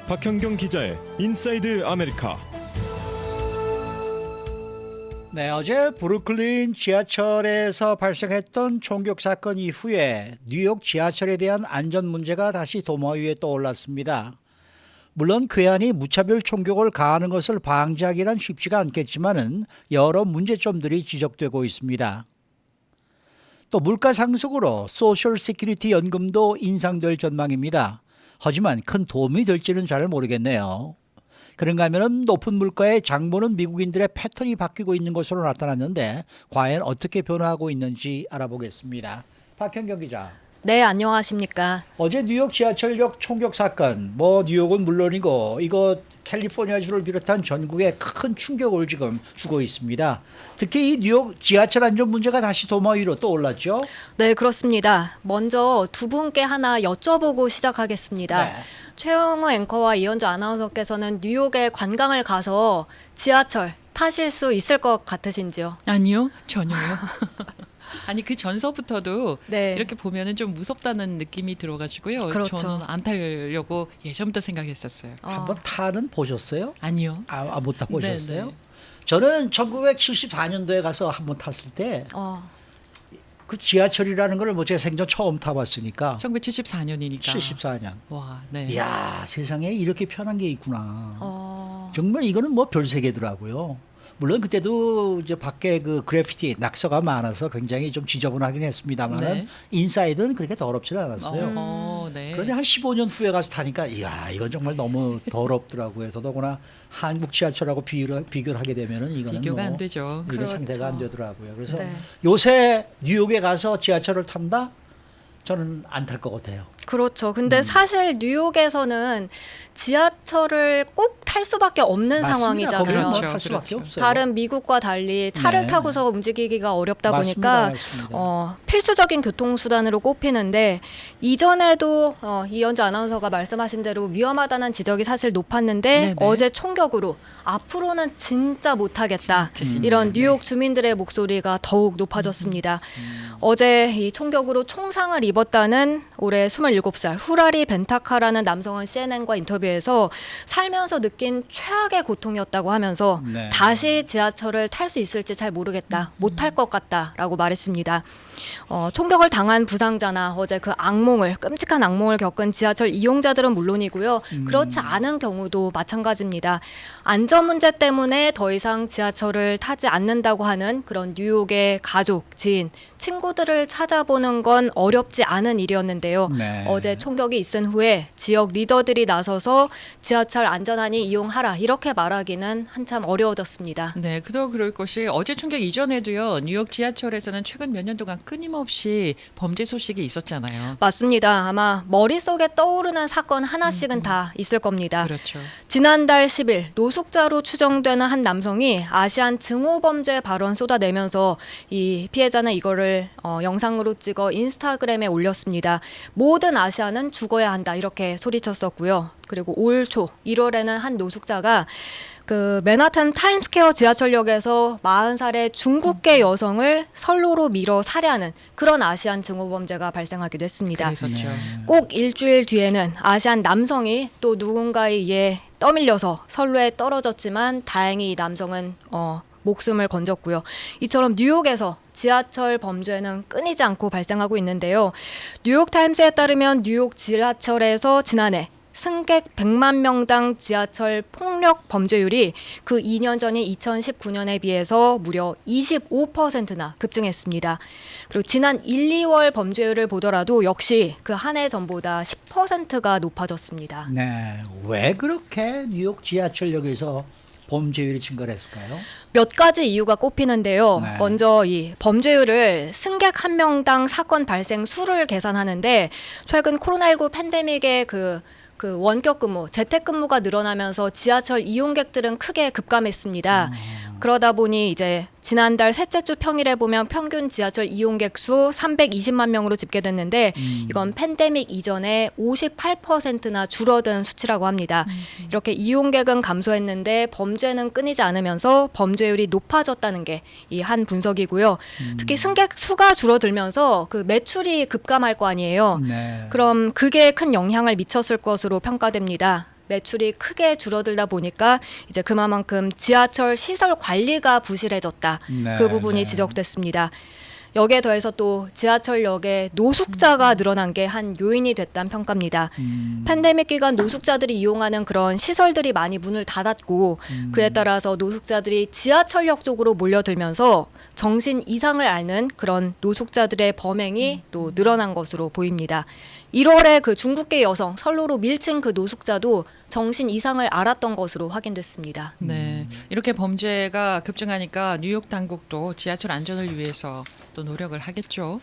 박현경 기자의 인사이드 아메리카. 네, 어제 브루클린 지하철에서 발생했던 총격 사건 이후에 뉴욕 지하철에 대한 안전 문제가 다시 도마 위에 떠올랐습니다. 물론 괴한이 무차별 총격을 가하는 것을 방지하기란 쉽지가 않겠지만은 여러 문제점들이 지적되고 있습니다. 또 물가 상승으로 소셜 시큐리티 연금도 인상될 전망입니다. 하지만 큰 도움이 될지는 잘 모르겠네요. 그런가 하면 높은 물가에 장보는 미국인들의 패턴이 바뀌고 있는 것으로 나타났는데 과연 어떻게 변화하고 있는지 알아보겠습니다. 박현경 기자. 네, 안녕하십니까. 어제 뉴욕 지하철역 총격 사건, 뉴욕은 물론이고 이거 캘리포니아주를 비롯한 전국에 큰 충격을 지금 주고 있습니다. 특히 이 뉴욕 지하철 안전 문제가 다시 도마 위로 떠올랐죠? 네, 그렇습니다. 먼저 두 분께 하나 여쭤보고 시작하겠습니다. 네. 최영우 앵커와 이현주 아나운서께서는 뉴욕에 관광을 가서 지하철 타실 수 있을 것 같으신지요? 아니요, 전혀요. 아니 그 전서부터도 네. 이렇게 보면은 좀 무섭다는 느낌이 들어가지고요. 그렇죠. 저는 안 타려고 예전부터 생각했었어요. 한번 타는 보셨어요? 아니요. 못 타보셨어요? 네네. 저는 1974년도에 가서 한번 탔을 때 그 어, 지하철이라는 걸 제 생전 처음 타봤으니까 1974년이니까. 74년. 와, 네. 이야, 세상에 이렇게 편한 게 있구나. 어, 정말 이거는 별세계더라고요. 물론 그때도 이제 밖에 그 그래피티 낙서가 많아서 굉장히 좀 지저분하긴 했습니다만은 네. 인사이드는 그렇게 더럽지는 않았어요. 네. 그런데 한 15년 후에 가서 타니까 이야, 이건 정말 너무 더럽더라고요. 더더구나 한국 지하철하고 비교를 하게 되면은 이거는 비교가 안 되죠. 이게 그렇죠. 상대가 안 되더라고요. 그래서 네. 요새 뉴욕에 가서 지하철을 탄다? 저는 안 탈 것 같아요. 그렇죠. 근데 사실 뉴욕에서는 지하철을 꼭 탈 수밖에 없는 맞습니다. 거기는 상황이잖아요. 그렇죠. 탈 수밖에 그렇죠. 없어요. 다른 미국과 달리 차를 네. 타고서 움직이기가 어렵다 맞습니다. 보니까 맞습니다. 필수적인 교통수단으로 꼽히는데 이전에도 이현주 아나운서가 말씀하신 대로 위험하다는 지적이 사실 높았는데 네네. 어제 총격으로 앞으로는 진짜 못하겠다. 진짜. 이런 뉴욕 주민들의 목소리가 더욱 높아졌습니다. 어제 이 총격으로 총상을 입었다는 올해 27살 후라리 벤타카라는 남성은 CNN과 인터뷰에서 살면서 느낀 최악의 고통이었다고 하면서 네. 다시 지하철을 탈 수 있을지 잘 모르겠다. 못 탈 것 같다라고 말했습니다. 총격을 당한 부상자나 어제 그 끔찍한 악몽을 겪은 지하철 이용자들은 물론이고요. 그렇지 않은 경우도 마찬가지입니다. 안전 문제 때문에 더 이상 지하철을 타지 않는다고 하는 그런 뉴욕의 가족, 지인, 친구들을 찾아보는 건 어렵지 않은 일이었는데요. 네. 어제 총격이 있은 후에 지역 리더들이 나서서 지하철 안전하니 이용하라 이렇게 말하기는 한참 어려워졌습니다. 네, 그도 그럴 것이 어제 총격 이전에도요. 뉴욕 지하철에서는 최근 몇 년 동안 끊임없이 범죄 소식이 있었잖아요. 맞습니다. 아마 머릿속에 떠오르는 사건 하나씩은 다 있을 겁니다. 그렇죠. 지난달 10일 노숙자로 추정되는 한 남성이 아시안 증오범죄 발언 쏟아내면서 이 피해자는 이거를 영상으로 찍어 인스타그램에 올렸습니다. 모든 아시안은 죽어야 한다 이렇게 소리쳤었고요. 그리고 올 초 1월에는 한 노숙자가 그 맨하탄 타임스퀘어 지하철역에서 40살의 중국계 여성을 선로로 밀어 살해하는 그런 아시안 증오범죄가 발생하기도 했습니다. 그랬었죠. 꼭 일주일 뒤에는 아시안 남성이 또 누군가에 의해 떠밀려서 선로에 떨어졌지만 다행히 이 남성은 목숨을 건졌고요. 이처럼 뉴욕에서 지하철 범죄는 끊이지 않고 발생하고 있는데요. 뉴욕타임스에 따르면 뉴욕 지하철에서 지난해 승객 100만 명당 지하철 폭력 범죄율이 그 2년 전인 2019년에 비해서 무려 25%나 급증했습니다. 그리고 지난 1, 2월 범죄율을 보더라도 역시 그 한 해 전보다 10%가 높아졌습니다. 네, 왜 그렇게 뉴욕 지하철역에서 범죄율이 증가를 했을까요? 몇 가지 이유가 꼽히는데요. 네. 먼저 이 범죄율을 승객 한 명당 사건 발생 수를 계산하는데 최근 코로나19 팬데믹의 그 원격 근무, 재택 근무가 늘어나면서 지하철 이용객들은 크게 급감했습니다. 그러다 보니 이제 지난달 셋째 주 평일에 보면 평균 지하철 이용객 수 320만 명으로 집계됐는데 이건 팬데믹 이전에 58%나 줄어든 수치라고 합니다. 이렇게 이용객은 감소했는데 범죄는 끊이지 않으면서 범죄율이 높아졌다는 게 이 한 분석이고요. 특히 승객 수가 줄어들면서 그 매출이 급감할 거 아니에요. 네. 그럼 그게 큰 영향을 미쳤을 것으로 평가됩니다. 매출이 크게 줄어들다 보니까 이제 그만큼 지하철 시설 관리가 부실해졌다. 네, 그 부분이 네. 지적됐습니다. 여기에 더해서 또 지하철역에 노숙자가 늘어난 게 한 요인이 됐다는 평가입니다. 팬데믹 기간 노숙자들이 이용하는 그런 시설들이 많이 문을 닫았고 그에 따라서 노숙자들이 지하철역 쪽으로 몰려들면서 정신 이상을 앓는 그런 노숙자들의 범행이 또 늘어난 것으로 보입니다. 1월에 그 중국계 여성 선로로 밀친 그 노숙자도 정신 이상을 앓았던 것으로 확인됐습니다. 네, 이렇게 범죄가 급증하니까 뉴욕 당국도 지하철 안전을 위해서 또 노력을 하겠죠.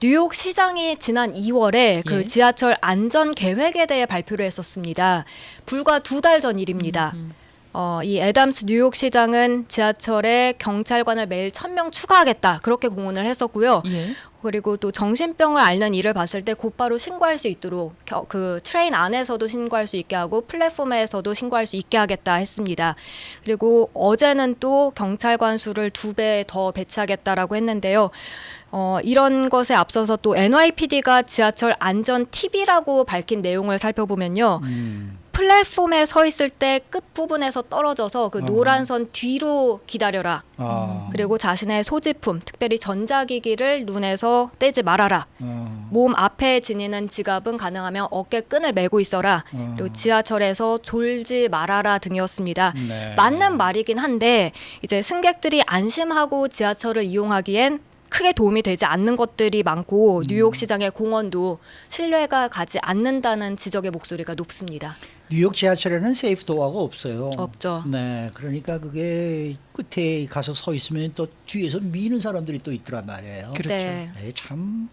뉴욕 시장이 지난 2월에 그 예. 지하철 안전 계획에 대해 발표를 했었습니다. 불과 2달 전 일입니다. 이 애담스 뉴욕 시장은 지하철에 경찰관을 매일 1,000명 추가하겠다 그렇게 공언을 했었고요. 예. 그리고 또 정신병을 앓는 일을 봤을 때 곧바로 신고할 수 있도록 그 트레인 안에서도 신고할 수 있게 하고 플랫폼에서도 신고할 수 있게 하겠다 했습니다. 그리고 어제는 또 경찰관 수를 2배 더 배치하겠다라고 했는데요. 이런 것에 앞서서 또 NYPD가 지하철 안전 팁이라고 밝힌 내용을 살펴보면요. 플랫폼에 서 있을 때 끝부분에서 떨어져서 그 노란 선 뒤로 기다려라. 그리고 자신의 소지품, 특별히 전자기기를 눈에서 떼지 말아라. 몸 앞에 지니는 지갑은 가능하면 어깨끈을 메고 있어라. 그리고 지하철에서 졸지 말아라 등이었습니다. 네. 맞는 말이긴 한데 이제 승객들이 안심하고 지하철을 이용하기엔 크게 도움이 되지 않는 것들이 많고 뉴욕 시장의 공원도 신뢰가 가지 않는다는 지적의 목소리가 높습니다. 뉴욕 지하철에는 세이프 도어가 없어요. 없죠. 네, 그러니까 그게 끝에 가서 서 있으면 또 뒤에서 미는 사람들이 또 있더란 말이에요. 그렇죠. 네. 네, 참.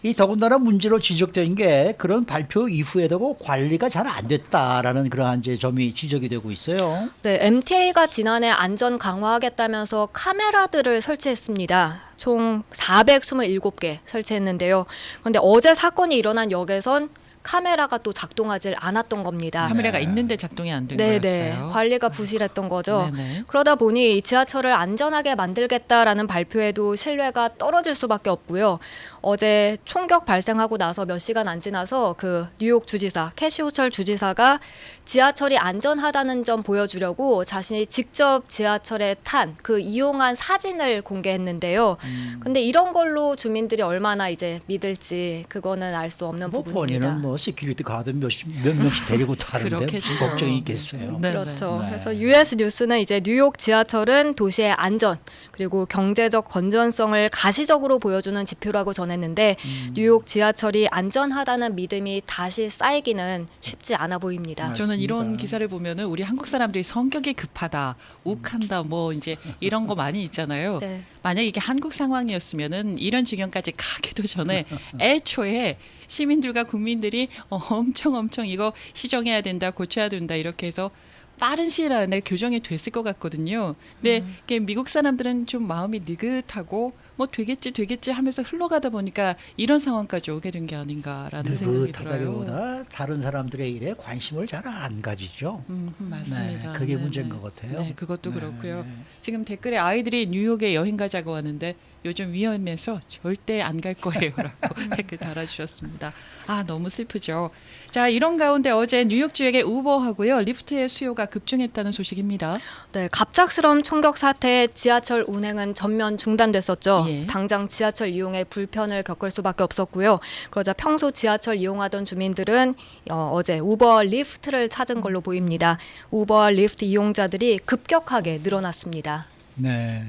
이 더군다나 문제로 지적된 게 그런 발표 이후에도 관리가 잘 안 됐다라는 그러한 이제 점이 지적이 되고 있어요. 네, MTA가 지난해 안전 강화하겠다면서 카메라들을 설치했습니다. 총 427개 설치했는데요. 그런데 어제 사건이 일어난 역에선 카메라가 또 작동하지 않았던 겁니다. 카메라가 있는데 작동이 안 된 네네, 거였어요. 관리가 부실했던 거죠. 네네. 그러다 보니 지하철을 안전하게 만들겠다라는 발표에도 신뢰가 떨어질 수밖에 없고요. 어제 총격 발생하고 나서 몇 시간 안 지나서 그 뉴욕 주지사, 캐시 호철 주지사가 지하철이 안전하다는 점 보여주려고 자신이 직접 지하철에 탄 그 이용한 사진을 공개했는데요. 근데 이런 걸로 주민들이 얼마나 이제 믿을지 그거는 알 수 없는 뭐 부분입니다. 본인은 뭐 시큐리티 가드 몇 명씩 데리고 타는데 무슨 그렇겠죠. 걱정이 있겠어요. 네. 그렇죠. 네. 그래서 US 뉴스는 이제 뉴욕 지하철은 도시의 안전 그리고 경제적 건전성을 가시적으로 보여주는 지표라고 전했는데 뉴욕 지하철이 안전하다는 믿음이 다시 쌓이기는 쉽지 않아 보입니다. 저는 이런 맞습니다. 기사를 보면은 우리 한국 사람들이 성격이 급하다, 욱한다, 뭐 이제 이런 거 많이 있잖아요. 네. 만약 이게 한국 상황이었으면은 이런 지경까지 가기도 전에 애초에 시민들과 국민들이 엄청 이거 시정해야 된다, 고쳐야 된다 이렇게 해서 빠른 시일 안에 교정이 됐을 것 같거든요. 근데 이게 미국 사람들은 좀 마음이 느긋하고 뭐 되겠지 하면서 흘러가다 보니까 이런 상황까지 오게 된 게 아닌가라는 생각이 들어요. 느긋하다기보다 다른 사람들의 일에 관심을 잘 안 가지죠. 맞습니다. 네, 그게 네, 문제인 네. 것 같아요. 네, 그것도 네. 그렇고요. 지금 댓글에 아이들이 뉴욕에 여행 가자고 하는데 요즘 위험해서 절대 안 갈 거예요라고 댓글 달아주셨습니다. 아 너무 슬프죠. 자 이런 가운데 어제 뉴욕 지역의 우버하고요 리프트의 수요가 급증했다는 소식입니다. 네, 갑작스러운 총격 사태에 지하철 운행은 전면 중단됐었죠. 예. 당장 지하철 이용에 불편을 겪을 수밖에 없었고요. 그러자 평소 지하철 이용하던 주민들은 어제 우버 리프트를 찾은 걸로 보입니다. 우버 리프트 이용자들이 급격하게 늘어났습니다. 네.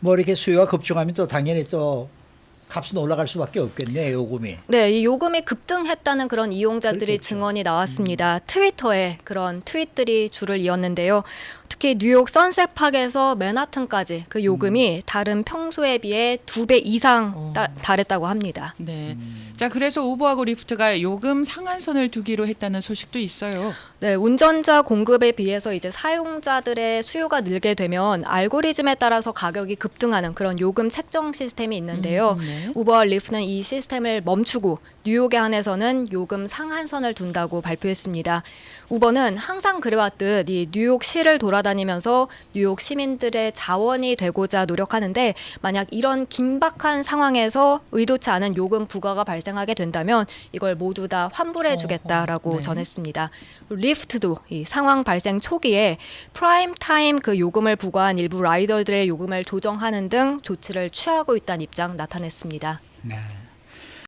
뭐 이렇게 수요가 급증하면 또 당연히 또 값은 올라갈 수밖에 없겠네, 요금이. 네, 이 요금이 급등했다는 그런 이용자들이 그렇겠죠. 증언이 나왔습니다. 트위터에 그런 트윗들이 줄을 이었는데요. 특히 뉴욕 선셋팍에서 맨하튼까지 그 요금이 다른 평소에 비해 2배 이상 달했다고 합니다. 네. 자 그래서 우버하고 리프트가 요금 상한선을 두기로 했다는 소식도 있어요. 네, 운전자 공급에 비해서 이제 사용자들의 수요가 늘게 되면 알고리즘에 따라서 가격이 급등하는 그런 요금 책정 시스템이 있는데요. 네. 네. 우버와 리프트는 이 시스템을 멈추고 뉴욕에 한해서는 요금 상한선을 둔다고 발표했습니다. 우버는 항상 그래왔듯 이 뉴욕시를 돌아다니면서 뉴욕 시민들의 자원이 되고자 노력하는데 만약 이런 긴박한 상황에서 의도치 않은 요금 부과가 발생하게 된다면 이걸 모두 다 환불해 주겠다라고 네. 전했습니다. 리프트도 이 상황 발생 초기에 프라임 타임 그 요금을 부과한 일부 라이더들의 요금을 조정하는 등 조치를 취하고 있다는 입장 나타냈습니다. 네.